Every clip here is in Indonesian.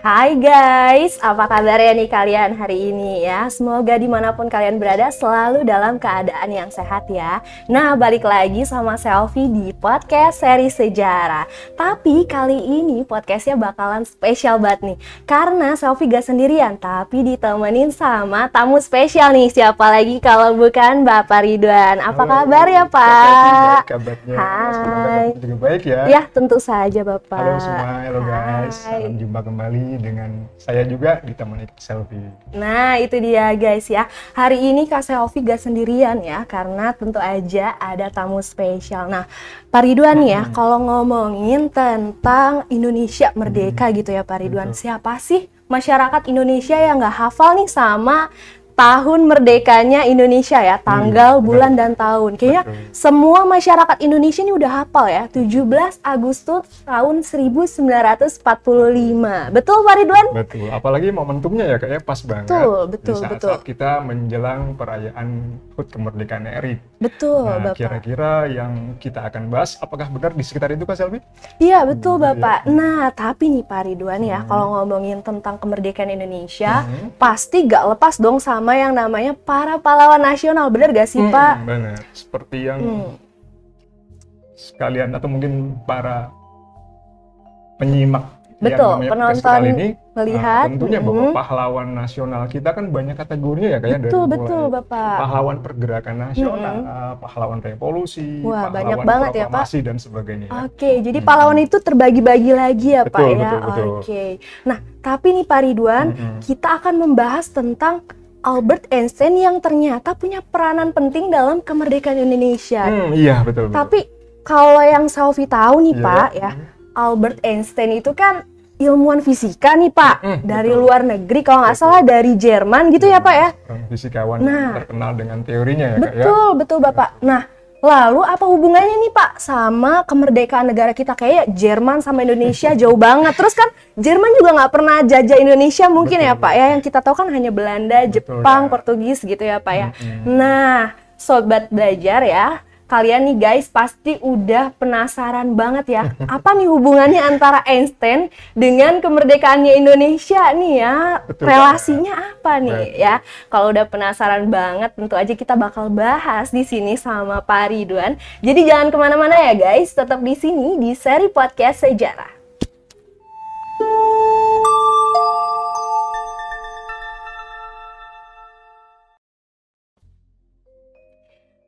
Hai guys, apa kabarnya nih kalian hari ini ya? Semoga dimanapun kalian berada selalu dalam keadaan yang sehat ya. Nah, balik lagi sama Selfie di podcast seri sejarah. Tapi kali ini podcastnya bakalan spesial banget nih, karena Selfie gak sendirian, tapi ditemenin sama tamu spesial nih. Siapa lagi kalau bukan Bapak Ridwan. Apa kabar ya Pak? Kabarnya Hai. juga baik ya. Ya, tentu saja Bapak. Halo semua, halo guys. Hai. Salam jumpa kembali dengan saya juga ditemani Selfie. Nah, itu dia guys ya. Hari ini Kak Selfie gak sendirian ya, karena tentu aja ada tamu spesial. Nah, Pak Ridwan ya, kalau ngomongin tentang Indonesia merdeka gitu ya Pak Ridwan, siapa sih masyarakat Indonesia yang gak hafal nih sama tahun merdekanya Indonesia ya, tanggal, bulan, dan tahun. Kayaknya semua masyarakat Indonesia ini udah hafal ya, 17 Agustus tahun 1945. Betul Pak Ridwan? Betul, apalagi momentumnya ya kayaknya pas banget. Betul. Di saat kita menjelang perayaan HUT kemerdekaan RI. Betul, Nah, Bapak. kira-kira yang kita akan bahas, apakah benar di sekitar itu Kak Selfie? Iya, betul Bapak. Nah, tapi nih Pak Ridwan ya, kalau ngomongin tentang kemerdekaan Indonesia, pasti gak lepas dong sama yang namanya para pahlawan nasional. Bener gak sih Pak? Benar, seperti yang sekalian atau mungkin para penyimak Betul, yang namanya podcast penonton kali ini melihat. tentunya bahwa pahlawan nasional kita kan banyak kategorinya ya kayak dari Betul mulai Bapak. pahlawan pergerakan nasional, pahlawan revolusi, Wah, banyak pahlawan banget ya, Pak. proklamasi dan sebagainya. Ya. Oke, jadi pahlawan itu terbagi-bagi lagi ya Pak Betul, ya. betul. Oke. Nah, tapi nih Pak Ridwan, kita akan membahas tentang Albert Einstein yang ternyata punya peranan penting dalam kemerdekaan Indonesia. Iya betul. Tapi kalau yang Selfie tahu nih Iya. Pak ya, Albert Einstein itu kan ilmuwan fisika nih Pak, dari betul. luar negeri, kalau nggak salah dari Jerman gitu ya Pak ya. Orang fisikawan Nah. yang terkenal dengan teorinya ya Kak ya. Betul Bapak. Nah, lalu apa hubungannya nih Pak sama kemerdekaan negara kita? Kayak Jerman sama Indonesia jauh banget. Terus kan Jerman juga nggak pernah jajah Indonesia mungkin ya Pak ya. Yang kita tahu kan hanya Belanda, Jepang, ya. Portugis gitu ya Pak ya. Nah, sobat belajar ya, kalian nih guys pasti udah penasaran banget ya. Apa nih hubungannya antara Einstein dengan kemerdekaannya Indonesia nih ya? Betul, Relasinya apa nih Betul. ya? Kalau udah penasaran banget, tentu aja kita bakal bahas di sini sama Pak Ridwan. Jadi jangan kemana-mana ya guys, tetap di sini di seri podcast sejarah.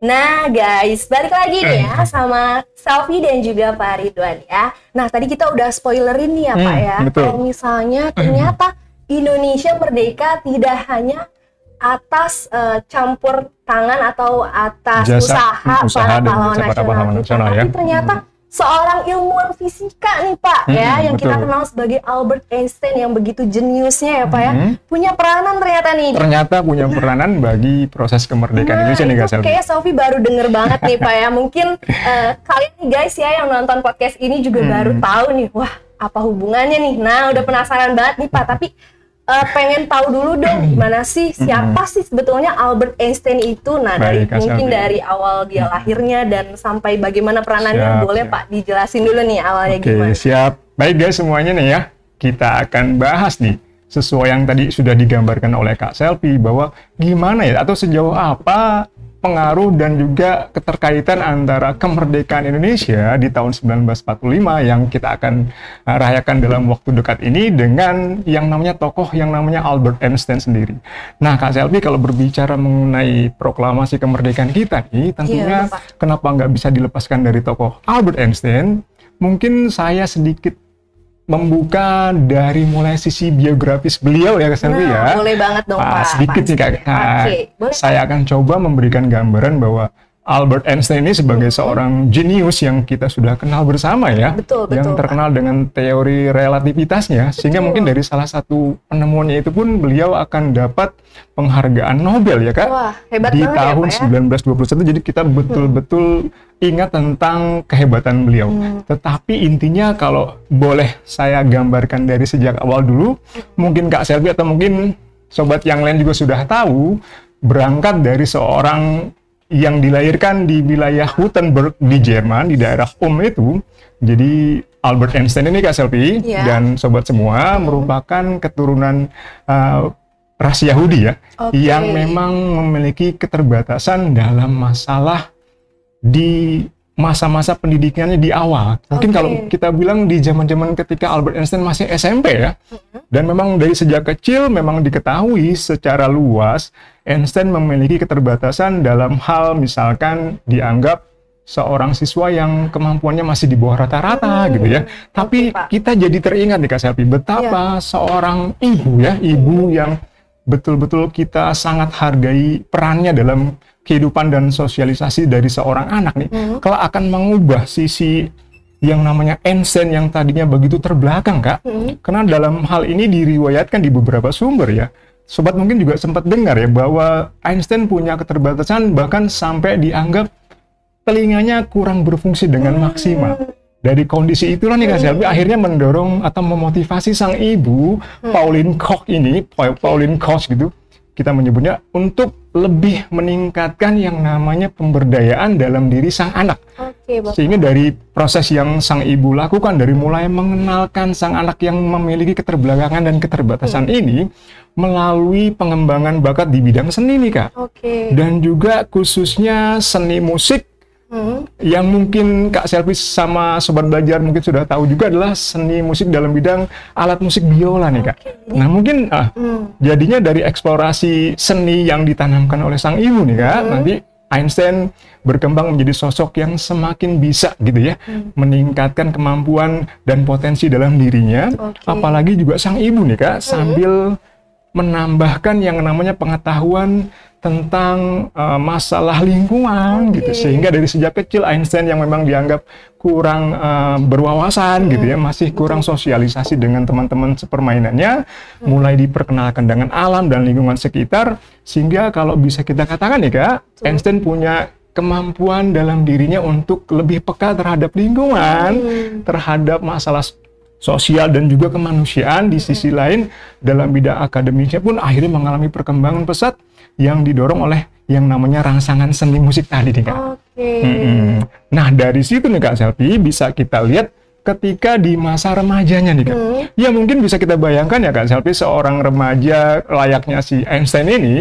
Nah guys, balik lagi nih ya sama Selfie dan juga Pak Ridwan ya. Nah tadi kita udah spoilerin nih ya Pak ya. betul. Kalau misalnya ternyata Indonesia merdeka tidak hanya atas campur tangan atau atas Jasa, usaha usaha dan para jasa para pahlawan kita, nasional ya. tapi ternyata seorang ilmuwan fisika nih Pak ya, yang kita betul. kenal sebagai Albert Einstein yang begitu jeniusnya ya Pak ya, punya peranan ternyata nih. Ternyata punya peranan bagi proses kemerdekaan Indonesia nih Kak Itu Selfie. kayak Selfie baru denger banget nih Pak ya. Mungkin kalian nih guys ya yang nonton podcast ini juga baru tahu nih, wah apa hubungannya nih. Nah udah penasaran banget nih Pak, tapi pengen tahu dulu dong gimana sih, siapa sih sebetulnya Albert Einstein itu. Nah dari Baik, Kak mungkin Selfie. dari awal dia lahirnya dan sampai bagaimana peranannya, Siap, boleh siap. Pak dijelasin dulu nih awalnya Oke, gimana. siap. Baik guys semuanya nih ya, kita akan bahas nih sesuai yang tadi sudah digambarkan oleh Kak Selfie bahwa gimana ya atau sejauh apa pengaruh dan juga keterkaitan antara kemerdekaan Indonesia di tahun 1945 yang kita akan rayakan dalam waktu dekat ini dengan yang namanya tokoh yang namanya Albert Einstein sendiri. Nah Kak Selfie, kalau berbicara mengenai proklamasi kemerdekaan kita nih, tentunya Bapak. kenapa nggak bisa dilepaskan dari tokoh Albert Einstein? Mungkin saya sedikit membuka dari mulai sisi biografis beliau ya Kak Selfie ya. Boleh banget dong Pak. Sedikit nih Kak. Oke, boleh. Saya akan coba memberikan gambaran bahwa Albert Einstein ini sebagai seorang jenius yang kita sudah kenal bersama ya, Betul, yang Pak. terkenal dengan teori relativitasnya, sehingga mungkin dari salah satu penemuannya itu pun beliau akan dapat penghargaan Nobel ya Kak. Wah, hebat di banget ya, tahun Pak, ya. 1921. Jadi kita betul-betul ingat tentang kehebatan beliau. Tetapi intinya kalau boleh saya gambarkan dari sejak awal dulu, mungkin Kak Selfie atau mungkin sobat yang lain juga sudah tahu, berangkat dari seorang yang dilahirkan di wilayah Württemberg di Jerman, di daerah itu. Jadi Albert Einstein ini Kak Selvi dan sobat semua merupakan keturunan ras Yahudi ya, yang memang memiliki keterbatasan dalam masalah di masa-masa pendidikannya di awal. Mungkin kalau kita bilang di zaman-zaman ketika Albert Einstein masih SMP ya, dan memang dari sejak kecil memang diketahui secara luas Einstein memiliki keterbatasan dalam hal misalkan dianggap seorang siswa yang kemampuannya masih di bawah rata-rata gitu ya. Tapi kita jadi teringat nih Kak Selvi, betapa seorang ibu ya, ibu yang betul-betul kita sangat hargai perannya dalam kehidupan dan sosialisasi dari seorang anak nih, kelak akan mengubah sisi yang namanya Einstein yang tadinya begitu terbelakang Kak. Karena dalam hal ini diriwayatkan di beberapa sumber ya. Sobat mungkin juga sempat dengar ya bahwa Einstein punya keterbatasan bahkan sampai dianggap telinganya kurang berfungsi dengan maksimal. Dari kondisi itulah nih Kak Selvi akhirnya mendorong atau memotivasi sang ibu Pauline Koch ini, Pauline Koch gitu, kita menyebutnya, untuk lebih meningkatkan yang namanya pemberdayaan dalam diri sang anak. Sehingga dari proses yang sang ibu lakukan, dari mulai mengenalkan sang anak yang memiliki keterbelakangan dan keterbatasan ini, melalui pengembangan bakat di bidang seni nih Kak. Dan juga khususnya seni musik, yang mungkin Kak Selvi sama Sobat Belajar mungkin sudah tahu juga adalah seni musik dalam bidang alat musik biola nih Kak. Nah mungkin jadinya dari eksplorasi seni yang ditanamkan oleh sang ibu nih Kak, nanti Einstein berkembang menjadi sosok yang semakin bisa gitu ya, meningkatkan kemampuan dan potensi dalam dirinya. Apalagi juga sang ibu nih Kak, sambil menambahkan yang namanya pengetahuan tentang masalah lingkungan gitu, sehingga dari sejak kecil Einstein yang memang dianggap kurang berwawasan gitu ya, masih kurang sosialisasi dengan teman-teman sepermainannya, mulai diperkenalkan dengan alam dan lingkungan sekitar, sehingga kalau bisa kita katakan nih Kak, Einstein punya kemampuan dalam dirinya untuk lebih peka terhadap lingkungan, terhadap masalah sosial dan juga kemanusiaan. Di sisi lain dalam bidang akademisnya pun akhirnya mengalami perkembangan pesat yang didorong oleh yang namanya rangsangan seni musik tadi nih Kak. Nah dari situ nih Kak Selvi bisa kita lihat ketika di masa remajanya nih Kak. Ya mungkin bisa kita bayangkan ya Kak Selvi, seorang remaja layaknya si Einstein ini,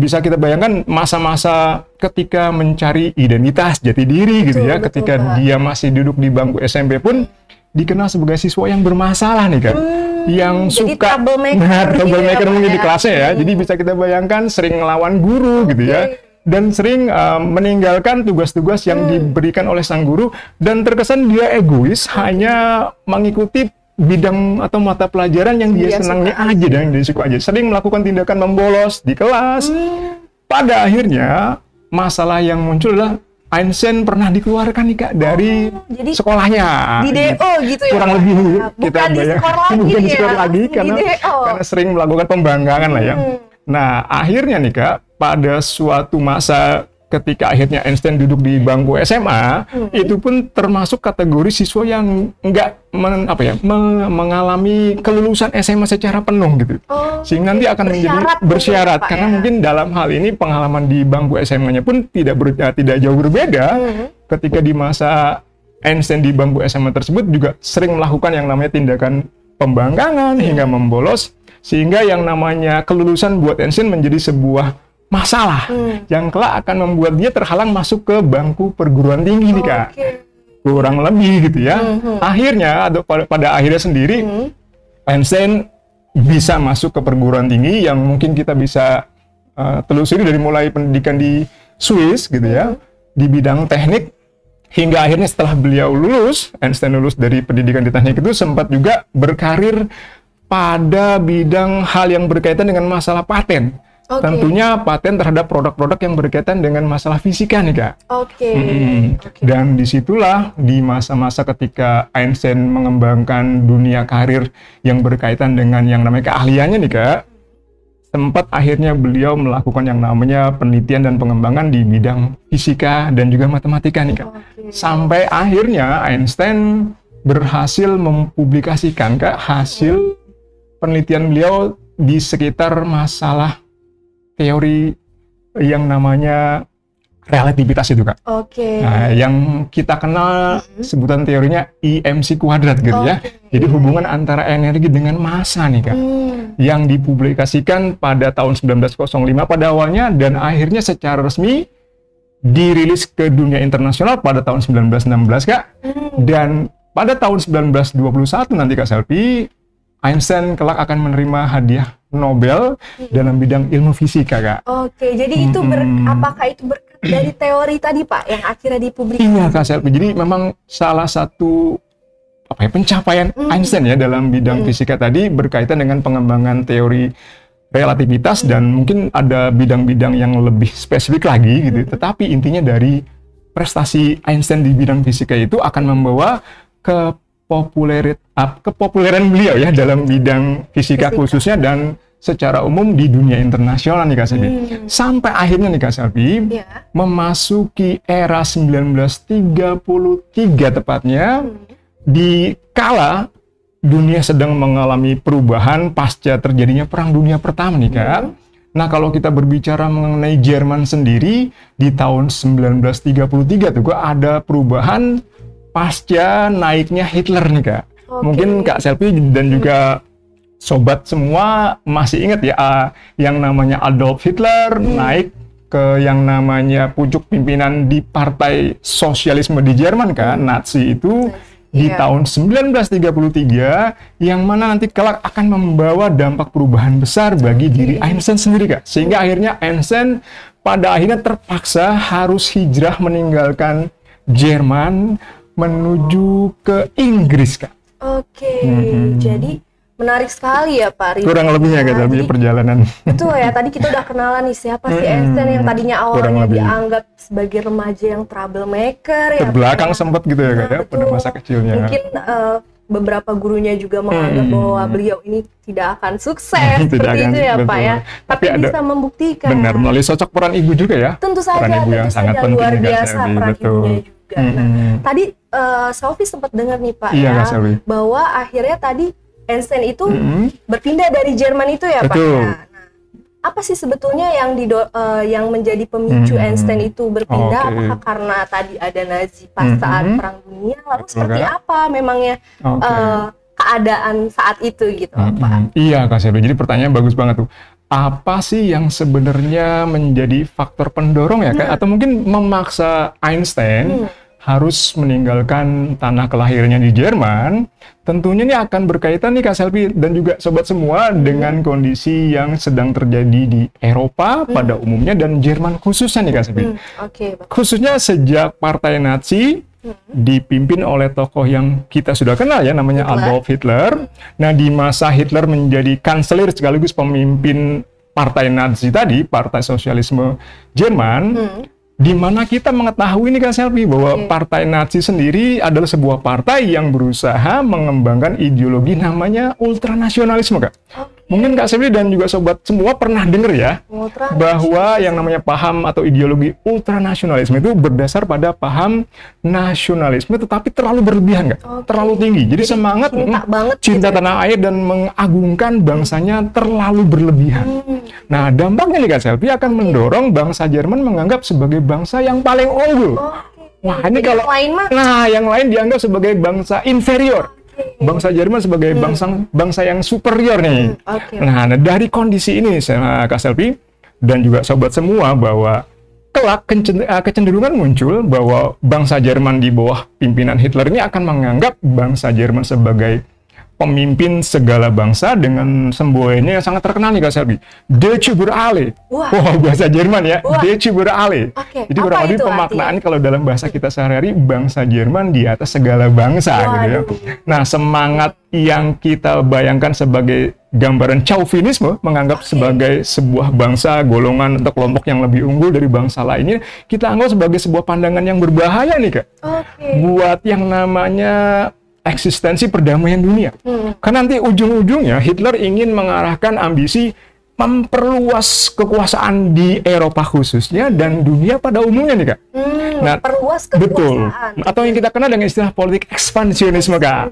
bisa kita bayangkan masa-masa ketika mencari identitas jati diri gitu ya, ketika dia masih duduk di bangku SMP pun dikenal sebagai siswa yang bermasalah nih Kak, yang suka troublemaker mungkin di kelasnya ya. Jadi bisa kita bayangkan sering ngelawan guru gitu ya, dan sering meninggalkan tugas-tugas yang diberikan oleh sang guru, dan terkesan dia egois, hanya mengikuti bidang atau mata pelajaran yang dia senangnya aja dan yang dia suka aja, sering melakukan tindakan membolos di kelas. Pada akhirnya masalah yang muncul adalah Einstein pernah dikeluarkan nih Kak dari sekolahnya. Di DO gitu ya? Kurang lebih kita bukan di skor lagi karena sering melakukan pembangkangan lah ya. Nah akhirnya nih Kak, pada suatu masa ketika akhirnya Einstein duduk di bangku SMA, itu pun termasuk kategori siswa yang mengalami kelulusan SMA secara penuh gitu. Sehingga nanti akan menjadi bersyarat Pak, karena mungkin dalam hal ini pengalaman di bangku SMA-nya pun tidak jauh berbeda. Ketika di masa Einstein di bangku SMA tersebut juga sering melakukan yang namanya tindakan pembangkangan hingga membolos, sehingga yang namanya kelulusan buat Einstein menjadi sebuah masalah yang kelak akan membuat dia terhalang masuk ke bangku perguruan tinggi nih Kak. Kurang lebih gitu ya. Akhirnya pada akhirnya sendiri Einstein bisa masuk ke perguruan tinggi yang mungkin kita bisa telusuri dari mulai pendidikan di Swiss gitu ya, di bidang teknik, hingga akhirnya setelah beliau lulus, Einstein lulus dari pendidikan di teknik itu, sempat juga berkarir pada bidang hal yang berkaitan dengan masalah paten. Tentunya paten terhadap produk-produk yang berkaitan dengan masalah fisika nih Kak. Dan disitulah di masa-masa ketika Einstein mengembangkan dunia karir yang berkaitan dengan yang namanya keahliannya nih Kak, sempat akhirnya beliau melakukan yang namanya penelitian dan pengembangan di bidang fisika dan juga matematika nih Kak. Sampai akhirnya Einstein berhasil mempublikasikan Kak hasil penelitian beliau di sekitar masalah teori yang namanya relativitas itu, Kak. Oke. Nah, yang kita kenal sebutan teorinya IMC kuadrat gitu ya. Jadi hubungan antara energi dengan massa nih, Kak. Yang dipublikasikan pada tahun 1905 pada awalnya dan akhirnya secara resmi dirilis ke dunia internasional pada tahun 1916, Kak. Dan pada tahun 1921 nanti, Kak Selvi, Einstein kelak akan menerima hadiah Nobel dalam bidang ilmu fisika, Kak. Oke, jadi itu apakah itu berkat dari teori tadi, Pak, yang akhirnya dipublikasi? Iya, Kak Selvi. Jadi memang salah satu pencapaian Einstein ya dalam bidang fisika tadi berkaitan dengan pengembangan teori relativitas dan mungkin ada bidang-bidang yang lebih spesifik lagi gitu. Tetapi intinya dari prestasi Einstein di bidang fisika itu akan membawa kepopuleran beliau ya dalam bidang fisika khususnya dan secara umum di dunia internasional nih, Kak Selvi. Sampai akhirnya nih, Kak Selvi, memasuki era 1933 tepatnya, di kala dunia sedang mengalami perubahan pasca terjadinya Perang Dunia Pertama nih, Kak. Nah, kalau kita berbicara mengenai Jerman sendiri, di tahun 1933 tuh Kak, ada perubahan pasca naiknya Hitler nih, Kak. Mungkin Kak Selvi dan juga sobat semua masih ingat ya, yang namanya Adolf Hitler naik ke yang namanya pucuk pimpinan di Partai Sosialisme di Jerman, kan, Nazi itu di tahun 1933, yang mana nanti kelak akan membawa dampak perubahan besar bagi diri Einstein sendiri, Kak. Sehingga akhirnya Einstein pada akhirnya terpaksa harus hijrah meninggalkan Jerman menuju ke Inggris, Kak. Jadi menarik sekali ya, Pak Ridwan. Kurang lebihnya Kak, tapi perjalanan. Betul ya, tadi kita udah kenalan nih siapa sih Einstein yang tadinya awalnya dianggap sebagai remaja yang troublemaker ya. Terbelakang sempat gitu ya, Kak, ya, pada masa kecilnya. Mungkin beberapa gurunya juga menganggap bahwa beliau ini tidak akan sukses seperti itu ya, Pak ya. Tapi bisa membuktikan. Benar, melalui sosok peran ibu juga ya. Tentu saja, peran ibu yang sangat penting luar biasa peran ibunya juga. Nah, tadi Selvi sempat dengar nih, Pak, bahwa akhirnya tadi Einstein itu berpindah dari Jerman itu ya, Pak. Nah, apa sih sebetulnya yang menjadi pemicu Einstein itu berpindah? Apakah karena tadi ada Nazi pas saat Perang Dunia? Lalu seperti apa memangnya keadaan saat itu gitu, Pak? Iya, Kak Selvi. Jadi pertanyaan bagus banget tuh. Apa sih yang sebenarnya menjadi faktor pendorong ya, Kak? Atau mungkin memaksa Einstein harus meninggalkan tanah kelahirannya di Jerman? Tentunya ini akan berkaitan nih, Kak Selvi dan juga sobat semua, dengan kondisi yang sedang terjadi di Eropa pada umumnya dan Jerman khususnya nih, Kak Selvi. Khususnya sejak Partai Nazi dipimpin oleh tokoh yang kita sudah kenal ya, namanya Adolf Hitler. Nah, di masa Hitler menjadi kanselir sekaligus pemimpin Partai Nazi tadi, Partai Sosialisme Jerman, di mana kita mengetahui nih, Kak Selvi, bahwa Partai Nazi sendiri adalah sebuah partai yang berusaha mengembangkan ideologi namanya ultranasionalisme, Kak. Mungkin Kak Selvi dan juga sobat semua pernah dengar ya, bahwa yang namanya paham atau ideologi ultranasionalisme itu berdasar pada paham nasionalisme tetapi terlalu berlebihan, Kak. Terlalu tinggi. Jadi semangat cinta tanah air dan mengagungkan bangsanya terlalu berlebihan. Nah, dampaknya nih, Kak Selvi, akan mendorong bangsa Jerman menganggap sebagai bangsa yang paling unggul. Wah, ini kalau yang lain dianggap sebagai bangsa inferior. Bangsa Jerman sebagai bangsa yang superior nih. Nah, dari kondisi ini, Kak Selvi dan juga sobat semua, bahwa kelak kecenderungan muncul bahwa bangsa Jerman di bawah pimpinan Hitler ini akan menganggap bangsa Jerman sebagai pemimpin segala bangsa dengan semboyannya yang sangat terkenal nih, Kak Selvi. Deutsche über alle. Wah, bahasa Jerman ya. Deutsche über alle. Jadi kurang lebih pemaknaan kalau dalam bahasa kita sehari-hari, bangsa Jerman di atas segala bangsa gitu ya. Nah, semangat yang kita bayangkan sebagai gambaran chauvinisme, menganggap sebagai sebuah bangsa, golongan atau kelompok yang lebih unggul dari bangsa lainnya, kita anggap sebagai sebuah pandangan yang berbahaya nih, Kak. Buat yang namanya eksistensi perdamaian dunia. Karena nanti ujung-ujungnya Hitler ingin mengarahkan ambisi memperluas kekuasaan di Eropa khususnya dan dunia pada umumnya nih, Kak. Nah, perluas kekuasaan. Betul. Atau yang kita kenal dengan istilah politik ekspansionisme, Kak.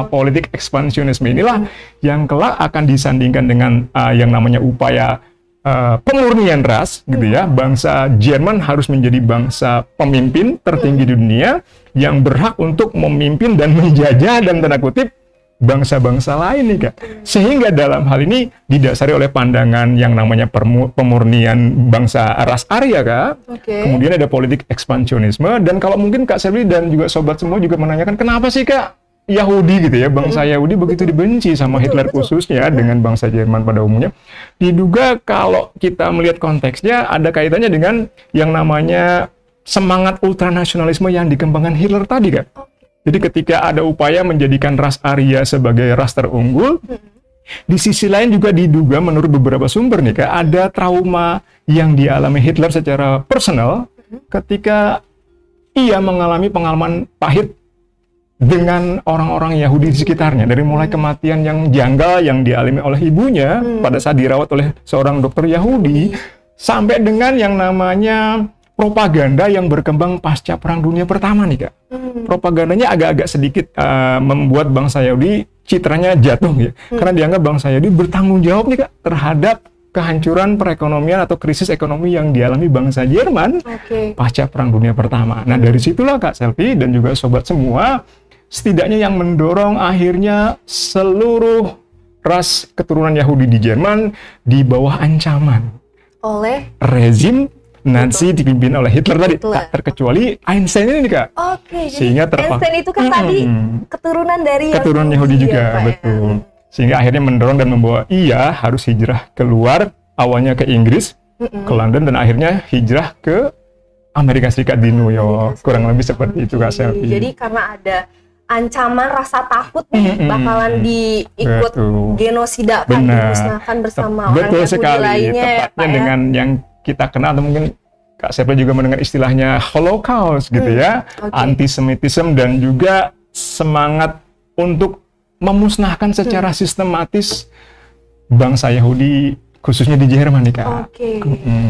Politik ekspansionisme inilah yang kelak akan disandingkan dengan yang namanya upaya pemurnian ras gitu ya. Bangsa Jerman harus menjadi bangsa pemimpin tertinggi di dunia yang berhak untuk memimpin dan menjajah dan tanda kutip bangsa-bangsa lain nih Kak. Sehingga dalam hal ini didasari oleh pandangan yang namanya pemurnian bangsa ras Arya Kak. Kemudian ada politik ekspansionisme, dan kalau mungkin Kak Selvi dan juga sobat semua juga menanyakan kenapa sih Kak Yahudi gitu ya, bangsa Yahudi begitu dibenci sama Hitler khususnya dengan bangsa Jerman pada umumnya. Diduga kalau kita melihat konteksnya ada kaitannya dengan yang namanya semangat ultranasionalisme yang dikembangkan Hitler tadi Kak. Jadi ketika ada upaya menjadikan ras Arya sebagai ras terunggul, di sisi lain juga diduga menurut beberapa sumber nih Kak, ada trauma yang dialami Hitler secara personal ketika ia mengalami pengalaman pahit dengan orang-orang Yahudi di sekitarnya, dari mulai kematian yang janggal yang dialami oleh ibunya pada saat dirawat oleh seorang dokter Yahudi, sampai dengan yang namanya propaganda yang berkembang pasca Perang Dunia Pertama nih Kak. Propagandanya agak-agak sedikit membuat bangsa Yahudi citranya jatuh ya, karena dianggap bangsa Yahudi bertanggung jawab nih Kak terhadap kehancuran perekonomian atau krisis ekonomi yang dialami bangsa Jerman pasca Perang Dunia Pertama. Nah dari situlah Kak Selvi dan juga sobat semua, setidaknya yang mendorong akhirnya seluruh ras keturunan Yahudi di Jerman di bawah ancaman oleh rezim Nazi dipimpin oleh Hitler tadi, tak terkecuali Einstein ini Kak. Sehingga Einstein itu kan tadi keturunan dari Yahudi juga, ya, betul. Sehingga akhirnya mendorong dan membawa ia harus hijrah keluar, awalnya ke Inggris, ke London, dan akhirnya hijrah ke Amerika Serikat di New York. Kurang lebih seperti itu Kak Selvi. Jadi karena ada ancaman rasa takut nih bakalan diikut genosida kan, dimusnahkan bersama orang Yahudi lainnya. Tepatnya ya, dengan yang kita kenal, atau mungkin Kak Selvi juga mendengar istilahnya Holocaust gitu ya, antisemitisme dan juga semangat untuk memusnahkan secara sistematis bangsa Yahudi khususnya di Jerman nih Kak.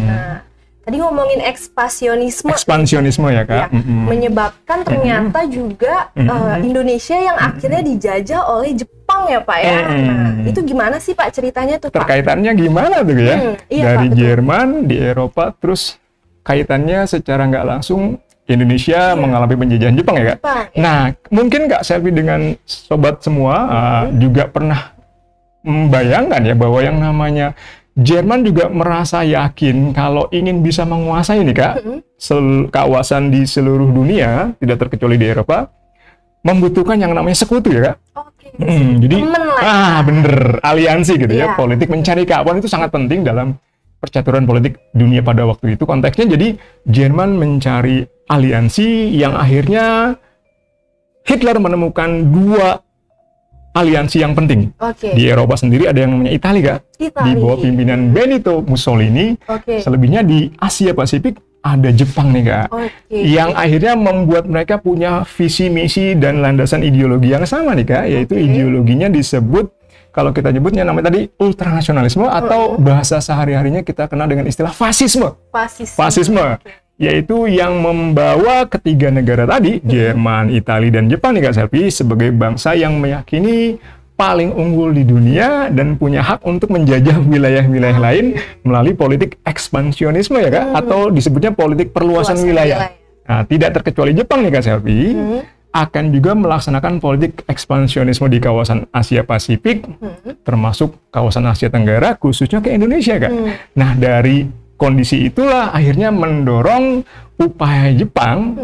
Nah, tadi ngomongin ekspansionisme ya Kak, menyebabkan ternyata juga Indonesia yang akhirnya dijajah oleh Jepang ya Pak ya. Nah, itu gimana sih Pak ceritanya tuh Pak? Terkaitannya gimana tuh ya? Dari Pak, Jerman di Eropa, terus kaitannya secara nggak langsung Indonesia mengalami penjajahan Jepang ya Kak? Nah, mungkin Kak Selvi dengan sobat semua juga pernah membayangkan ya bahwa yang namanya Jerman juga merasa yakin kalau ingin bisa menguasai nih Kak, kawasan di seluruh dunia, tidak terkecuali di Eropa, membutuhkan yang namanya sekutu ya Kak. Jadi, bener, aliansi gitu ya, politik mencari kawan itu sangat penting dalam percaturan politik dunia pada waktu itu. Konteksnya jadi Jerman mencari aliansi yang akhirnya Hitler menemukan dua aliansi yang penting. Di Eropa sendiri ada yang namanya Italia, di bawah pimpinan Benito Mussolini. Selebihnya di Asia Pasifik ada Jepang nih Kak, yang akhirnya membuat mereka punya visi misi dan landasan ideologi yang sama nih Kak, yaitu ideologinya disebut, kalau kita nyebutnya namanya tadi ultranasionalisme, atau bahasa sehari-harinya kita kenal dengan istilah fasisme. Yaitu yang membawa ketiga negara tadi, Jerman, Italia, dan Jepang nih Kak Selvi, sebagai bangsa yang meyakini paling unggul di dunia dan punya hak untuk menjajah wilayah-wilayah lain melalui politik ekspansionisme ya Kak, atau disebutnya politik perluasan wilayah. Nah, tidak terkecuali Jepang nih Kak Selvi, akan juga melaksanakan politik ekspansionisme di kawasan Asia Pasifik, termasuk kawasan Asia Tenggara, khususnya ke Indonesia Kak. Nah, dari kondisi itulah akhirnya mendorong upaya Jepang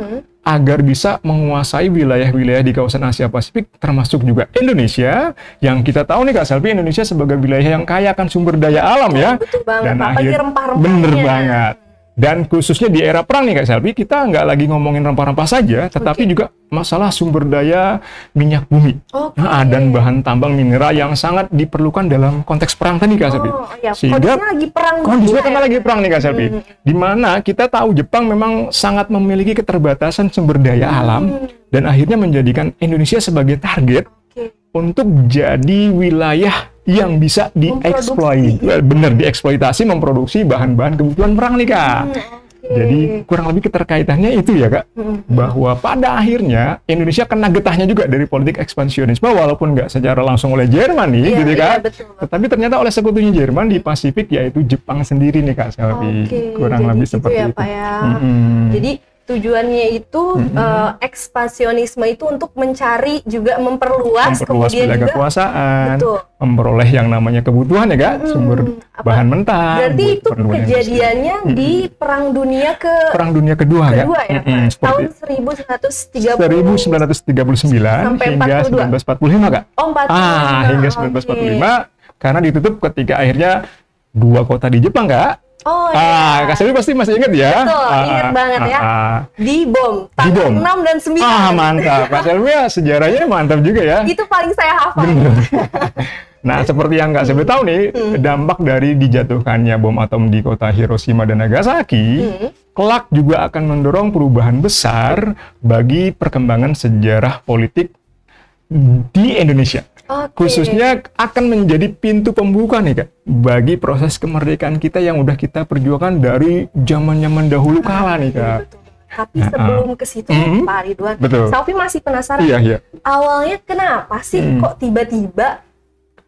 agar bisa menguasai wilayah-wilayah di kawasan Asia Pasifik, termasuk juga Indonesia, yang kita tahu nih Kak Selvi, Indonesia sebagai wilayah yang kaya akan sumber daya alam ya. Betul banget, dan rempah-rempahnya. Bener banget. Dan khususnya di era perang nih Kak Selvi, kita nggak lagi ngomongin rempah-rempah saja, tetapi juga masalah sumber daya minyak bumi, dan bahan tambang mineral yang sangat diperlukan dalam konteks perang tadi Kak Selvi. Sehingga kondisinya lagi perang nih Kak Selvi, di mana kita tahu Jepang memang sangat memiliki keterbatasan sumber daya alam, dan akhirnya menjadikan Indonesia sebagai target untuk jadi wilayah yang bisa dieksploitasi, memproduksi bahan-bahan kebutuhan perang nih Kak. Jadi kurang lebih keterkaitannya itu ya Kak, bahwa pada akhirnya Indonesia kena getahnya juga dari politik ekspansionisme, walaupun nggak secara langsung oleh Jerman nih, gitu kan. Betul. Tetapi ternyata oleh sekutunya Jerman di Pasifik, yaitu Jepang sendiri nih Kak Selvi. Kurang lebih gitu seperti ya, itu. Pak ya. Jadi tujuannya itu ekspansionisme itu untuk mencari juga memperluas kemudian wilayah juga kekuasaan, betul, memperoleh yang namanya kebutuhan ya Kak, sumber bahan mentah. Berarti itu kejadiannya di Perang Dunia Kedua ya, Pak? Tahun 1939 sampai hingga 1945 Kak. Oh, 45. Hingga 1945 karena ditutup ketika akhirnya dua kota di Jepang Kak. Kak Selvi pasti masih ingat ya? Betul, ingat banget ya. Dibom tanggal 6 dan 9. Mantap. Kak Selvi ya, sejarahnya mantap juga ya. Itu paling saya hafal. Nah, seperti yang Kak Selvi tahu nih, dampak dari dijatuhkannya bom atom di kota Hiroshima dan Nagasaki, kelak juga akan mendorong perubahan besar bagi perkembangan sejarah politik di Indonesia. Khususnya akan menjadi pintu pembuka nih Kak, bagi proses kemerdekaan kita yang udah kita perjuangkan dari zaman-zaman dahulu kala nih Kak. Tapi sebelum ke situ Pak Ridwan, Selvi masih penasaran. Awalnya kenapa sih kok tiba-tiba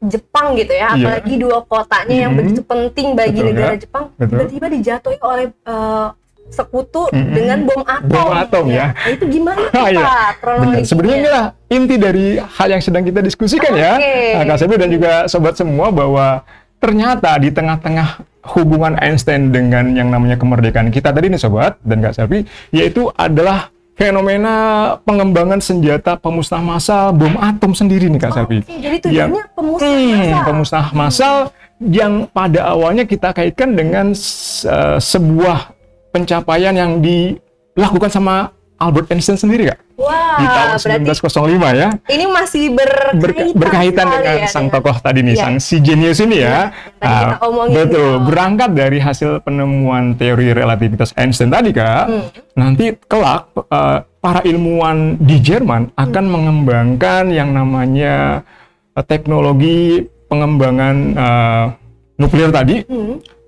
Jepang gitu ya, apalagi dua kotanya yang begitu penting bagi negara Jepang, tiba-tiba dijatuhi oleh sekutu dengan bom atom ya. Nah, itu gimana Pak kronologinya? Sebenarnya inilah inti dari hal yang sedang kita diskusikan ya, Kak Selvi dan juga sobat semua, bahwa ternyata di tengah-tengah hubungan Einstein dengan yang namanya kemerdekaan kita tadi nih sobat dan Kak Selvi, yaitu adalah fenomena pengembangan senjata pemusnah massal bom atom sendiri nih Kak Selvi. Jadi tujuannya pemusnah massal yang pada awalnya kita kaitkan dengan sebuah pencapaian yang dilakukan sama Albert Einstein sendiri Kak. Di tahun 1905 ya. Ini masih berkaitan dengan sang tokoh tadi nih, sang si genius ini ya. Betul, berangkat dari hasil penemuan teori relativitas Einstein tadi Kak. Nanti kelak para ilmuwan di Jerman akan mengembangkan yang namanya teknologi pengembangan nuklir tadi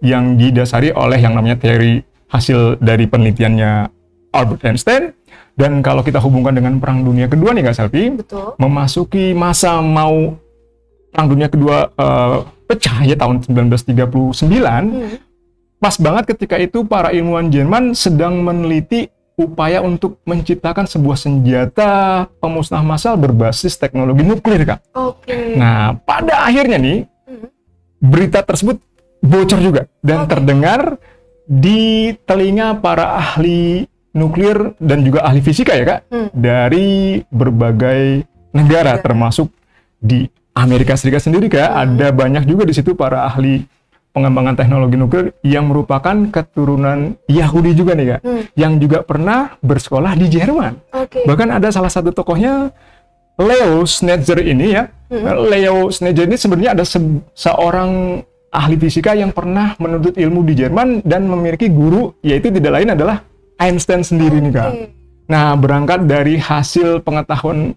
yang didasari oleh yang namanya teori hasil dari penelitiannya Albert Einstein. Dan kalau kita hubungkan dengan Perang Dunia Kedua nih Kak Selvi, memasuki masa mau Perang Dunia Kedua pecah ya tahun 1939, pas banget ketika itu para ilmuwan Jerman sedang meneliti upaya untuk menciptakan sebuah senjata pemusnah massal berbasis teknologi nuklir Kak. Nah pada akhirnya nih berita tersebut bocor juga dan terdengar di telinga para ahli nuklir dan juga ahli fisika ya Kak, dari berbagai negara termasuk di Amerika Serikat sendiri Kak, ada banyak juga di situ para ahli pengembangan teknologi nuklir yang merupakan keturunan Yahudi juga nih Kak, yang juga pernah bersekolah di Jerman. Bahkan ada salah satu tokohnya Leo Schneider ini ya. Leo Schneider ini sebenarnya ada seorang ahli fisika yang pernah menuntut ilmu di Jerman dan memiliki guru, yaitu tidak lain adalah Einstein sendiri nih Kak. Nah, berangkat dari hasil pengetahuan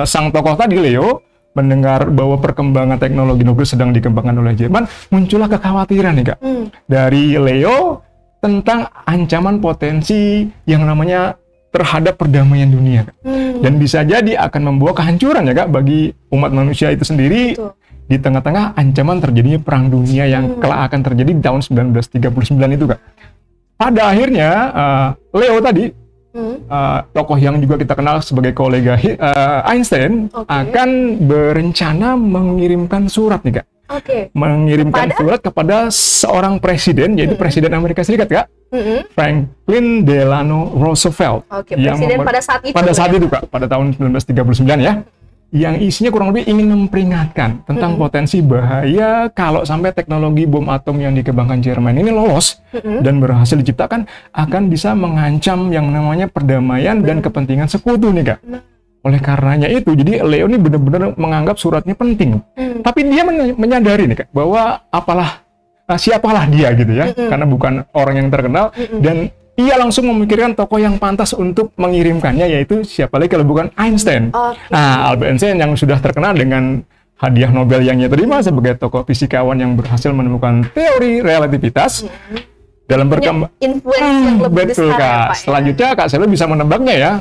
sang tokoh tadi, Leo, mendengar bahwa perkembangan teknologi nuklir sedang dikembangkan oleh Jerman, muncullah kekhawatiran nih Kak. Dari Leo tentang ancaman potensi yang namanya terhadap perdamaian dunia Kak. Dan bisa jadi akan membawa kehancuran ya Kak bagi umat manusia itu sendiri. Di tengah-tengah ancaman terjadinya perang dunia yang kelak akan terjadi di tahun 1939 itu Kak. Pada akhirnya Leo tadi, tokoh yang juga kita kenal sebagai kolega Einstein, akan berencana mengirimkan surat nih Kak. Mengirimkan surat kepada seorang presiden, yaitu Presiden Amerika Serikat Kak, Franklin Delano Roosevelt. Yang presiden pada saat itu Kak, pada tahun 1939 ya. Yang isinya kurang lebih ingin memperingatkan tentang potensi bahaya kalau sampai teknologi bom atom yang dikembangkan Jerman ini lolos dan berhasil diciptakan, akan bisa mengancam yang namanya perdamaian dan kepentingan sekutu nih Kak. Oleh karenanya itu, jadi Leo ini benar-benar menganggap suratnya penting. Tapi dia menyadari nih Kak, bahwa siapalah dia gitu ya, karena bukan orang yang terkenal, dan ia langsung memikirkan tokoh yang pantas untuk mengirimkannya, yaitu siapa lagi kalau bukan Einstein. Nah, Albert Einstein yang sudah terkenal dengan hadiah Nobel yang ia terima sebagai tokoh fisikawan yang berhasil menemukan teori relativitas. dalam punya berkembang. influence yang lebih Betul, besar Kak. ya, Pak, ya? Selanjutnya Kak Selvi bisa menebaknya ya.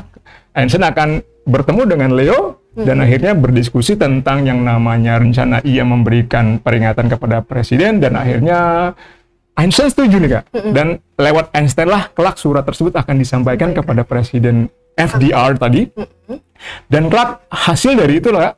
Einstein akan bertemu dengan Leo dan akhirnya berdiskusi tentang yang namanya rencana ia memberikan peringatan kepada presiden, dan akhirnya Einstein setuju nih, Kak. Dan lewat Einstein lah kelak surat tersebut akan disampaikan kepada Presiden FDR tadi. Dan kelak hasil dari itulah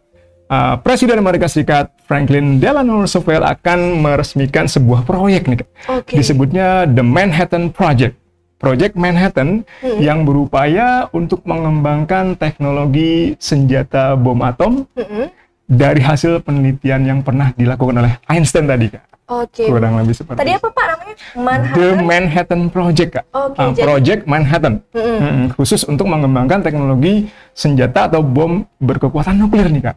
Presiden Amerika Serikat Franklin Delano Roosevelt akan meresmikan sebuah proyek nih, Kak. Disebutnya The Manhattan Project. Project Manhattan yang berupaya untuk mengembangkan teknologi senjata bom atom dari hasil penelitian yang pernah dilakukan oleh Einstein tadi, Kak. Kurang lebih seperti Tadi itu. apa, Pak, namanya? Manhattan? The Manhattan Project, Kak. Project Manhattan. Khusus untuk mengembangkan teknologi senjata atau bom berkekuatan nuklir nih, Kak.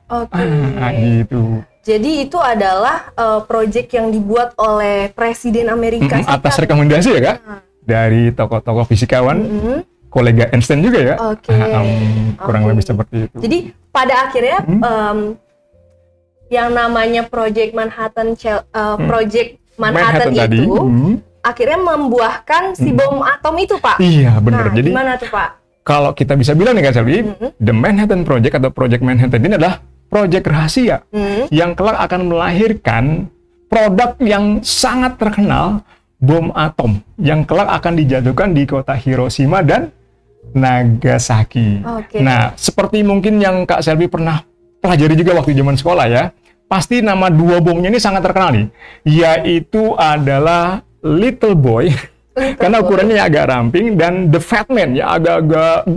Gitu. Jadi itu adalah proyek yang dibuat oleh Presiden Amerika Serikat. Atas rekomendasi ya, Kak, dari tokoh-tokoh fisikawan, kolega Einstein juga ya. Kurang lebih seperti itu. Jadi pada akhirnya yang namanya Project Manhattan, Project Manhattan tadi, itu akhirnya membuahkan si bom atom itu, Pak. Iya, benar. Nah, jadi gimana tuh, Pak? Kalau kita bisa bilang nih, Kak Selvi, The Manhattan Project atau Project Manhattan ini adalah proyek rahasia yang kelak akan melahirkan produk yang sangat terkenal, bom atom, yang kelak akan dijatuhkan di kota Hiroshima dan Nagasaki. Nah, seperti mungkin yang Kak Selvi pernah pelajari juga waktu zaman sekolah ya, pasti nama dua bomnya ini sangat terkenal nih, yaitu adalah Little Boy, karena ukurannya agak ramping, dan The Fat Man ya agak-agak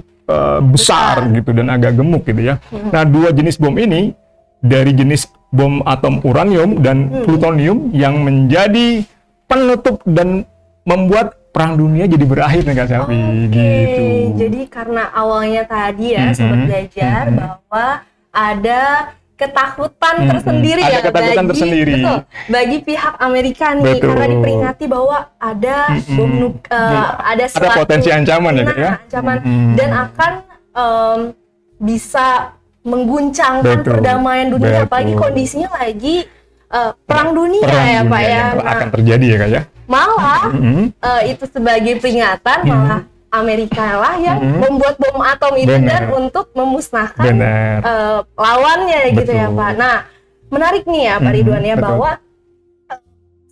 besar gitu dan agak gemuk gitu ya. Nah, dua jenis bom ini dari jenis bom atom uranium dan plutonium yang menjadi penutup dan membuat perang dunia jadi berakhir nih, Kak Selvi. Gitu. Jadi karena awalnya tadi ya Sobat Belajar bahwa ada ketakutan tersendiri ada ketakutan tersendiri. Betul, bagi pihak Amerika nih, karena diperingati bahwa ada bom ada potensi ancaman ya, Kak, ya. Ancaman dan akan bisa mengguncangkan perdamaian dunia, apalagi kondisinya lagi perang dunia ya, Pak ya. Akan terjadi ya, Kak ya. Malah itu sebagai peringatan, malah Amerika lah yang membuat bom atom itu dan untuk memusnahkan lawannya gitu ya, Pak. Nah, menarik nih ya, Pak Ridwan ya, bahwa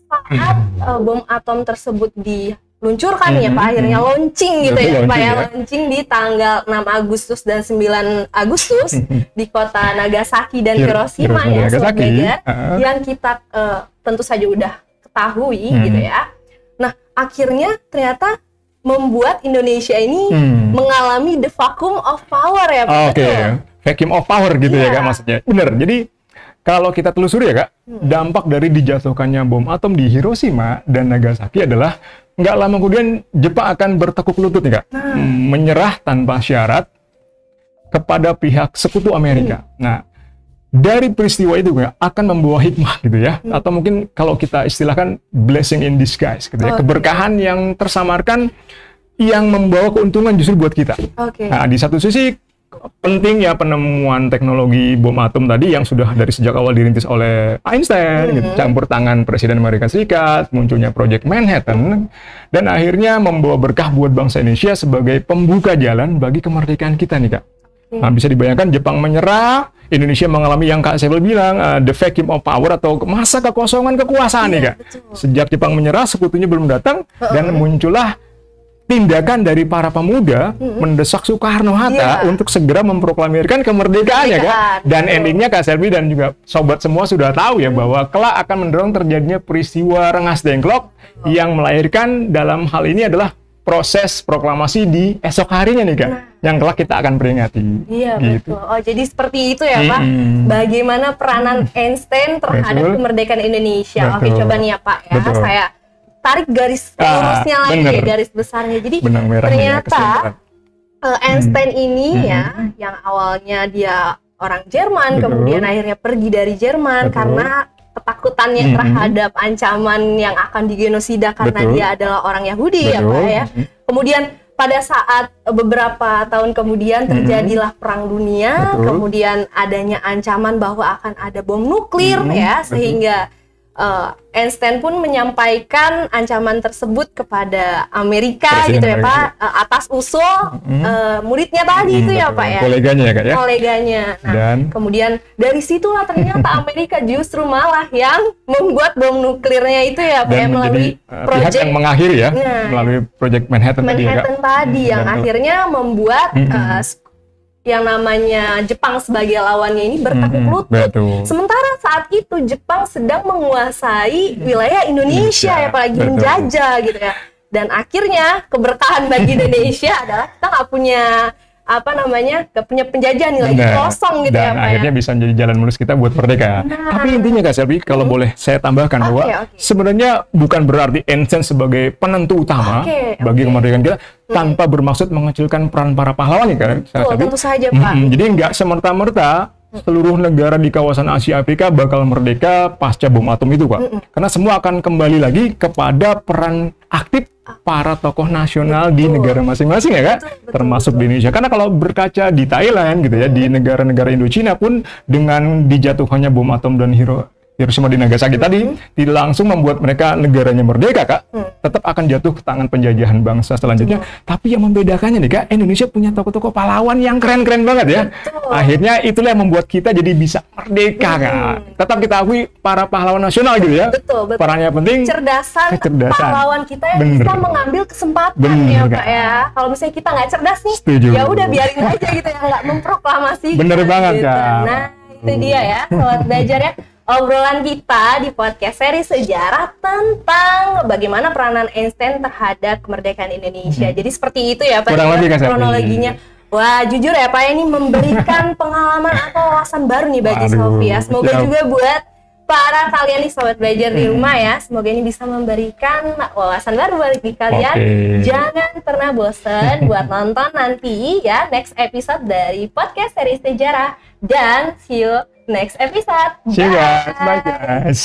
saat bom atom tersebut diluncurkan ya, Pak, akhirnya launching gitu ya, Pak ya, launching di tanggal 6 Agustus dan 9 Agustus di kota Nagasaki dan Hiroshima ya, Sobat Belajar, yang kita tentu saja udah ketahui gitu ya. Nah, akhirnya ternyata membuat Indonesia ini mengalami the vacuum of power ya, Pak. Vacuum of power gitu ya, Kak, maksudnya. Bener, jadi kalau kita telusuri ya, Kak, dampak dari dijatuhkannya bom atom di Hiroshima dan Nagasaki adalah nggak lama kemudian Jepang akan bertekuk lutut nih, Kak, menyerah tanpa syarat kepada pihak sekutu Amerika. Nah, dari peristiwa itu ya, akan membawa hikmah gitu ya, atau mungkin kalau kita istilahkan blessing in disguise gitu ya, keberkahan yang tersamarkan yang membawa keuntungan justru buat kita. Nah, di satu sisi penting ya penemuan teknologi bom atom tadi yang sudah dari sejak awal dirintis oleh Einstein, gitu, campur tangan Presiden Amerika Serikat, munculnya Project Manhattan, dan akhirnya membawa berkah buat bangsa Indonesia sebagai pembuka jalan bagi kemerdekaan kita nih, Kak. Nah, bisa dibayangkan Jepang menyerah, Indonesia mengalami yang Kak Sebel bilang the vacuum of power atau masa kekosongan kekuasaan nih, Kak. Sejak Jepang menyerah, sekutunya belum datang dan muncullah tindakan dari para pemuda mendesak Soekarno-Hatta untuk segera memproklamirkan kemerdekaan ya, Kak. Dan endingnya Kak Selvi dan juga sobat semua sudah tahu ya bahwa kelak akan mendorong terjadinya peristiwa Rengas Dengklok yang melahirkan dalam hal ini adalah proses proklamasi di esok harinya nih, Kak, yang kelak kita akan peringati. Iya, gitu. betul. Oh, jadi seperti itu ya, Pak. Bagaimana peranan Einstein terhadap kemerdekaan Indonesia. Oke, coba nih ya, Pak ya. Saya tarik garis lurusnya lagi ya, garis besarnya. Jadi ternyata Einstein ini ya, yang awalnya dia orang Jerman, kemudian akhirnya pergi dari Jerman karena ketakutannya terhadap ancaman yang akan digenosida karena dia adalah orang Yahudi ya, Pak ya. Kemudian pada saat beberapa tahun kemudian terjadilah perang dunia, kemudian adanya ancaman bahwa akan ada bom nuklir ya, sehingga Einstein pun menyampaikan ancaman tersebut kepada Amerika Presiden gitu ya Amerika. Pak, atas usul muridnya tadi itu ya betul. Pak ya. Koleganya ya Kak ya. Koleganya. Nah, Dan kemudian dari situlah ternyata Amerika justru malah yang membuat bom nuklirnya itu ya Pak ya, dan menjadi melalui pihak proyek yang mengakhiri ya, Nah, melalui proyek Manhattan tadi ya Kak. Manhattan tadi yang Betul. akhirnya membuat yang namanya Jepang sebagai lawannya ini bertekuk lutut. Betul. Sementara saat itu Jepang sedang menguasai wilayah Indonesia ya, apalagi Betul. menjajah gitu ya. Dan akhirnya keberkahan bagi Indonesia adalah kita nggak punya nggak punya penjajah nih, lagi Benar. kosong gitu dan ya Pak akhirnya ya. bisa menjadi jalan mulus kita buat merdeka. Tapi intinya Kak Selvi, kalau boleh saya tambahkan bahwa Oke. sebenarnya bukan berarti Einstein sebagai penentu utama bagi kemerdekaan kita tanpa bermaksud mengecilkan peran para pahlawan ya Kak Selvi. Tentu saja Pak. Jadi nggak semerta-merta seluruh negara di kawasan Asia Afrika bakal merdeka pasca bom atom itu Kak. Karena semua akan kembali lagi kepada peran aktif para tokoh nasional di negara masing-masing ya Kak, termasuk di Indonesia. Karena kalau berkaca di Thailand gitu ya, di negara-negara Indochina pun dengan dijatuhannya bom atom dan Hiroshima di Nagasaki tadi, tidak langsung membuat mereka negaranya merdeka Kak, tetap akan jatuh ke tangan penjajahan bangsa selanjutnya. Tapi yang membedakannya nih Kak, Indonesia punya tokoh-tokoh pahlawan yang keren-keren banget ya. Akhirnya itulah yang membuat kita jadi bisa merdeka Kak. Tetap kita akui para pahlawan nasional gitu ya. Betul. Perannya penting. Kecerdasan pahlawan kita yang Bener. bisa mengambil kesempatan Bener, ya Kak. Pak ya. Kalau misalnya kita nggak cerdas nih, Setuju. ya udah biarin aja gitu ya, nggak memproklamasi. Bener banget, Kak. Nah itu dia ya, sobat belajar ya. Obrolan kita di podcast seri sejarah tentang bagaimana peranan Einstein terhadap kemerdekaan Indonesia. Jadi seperti itu ya Pak, Kurang lebih, Kak Selvi. kronologinya. Wah, jujur ya Pak, ini memberikan pengalaman atau wawasan baru nih bagi Waduh, Sofi ya. Semoga siap. juga buat para kalian nih sobat belajar di rumah ya. Semoga ini bisa memberikan wawasan baru bagi kalian. Oke. Jangan pernah bosen buat nonton nanti ya next episode dari podcast seri sejarah. Dan see you next episode. See you guys. Bye guys.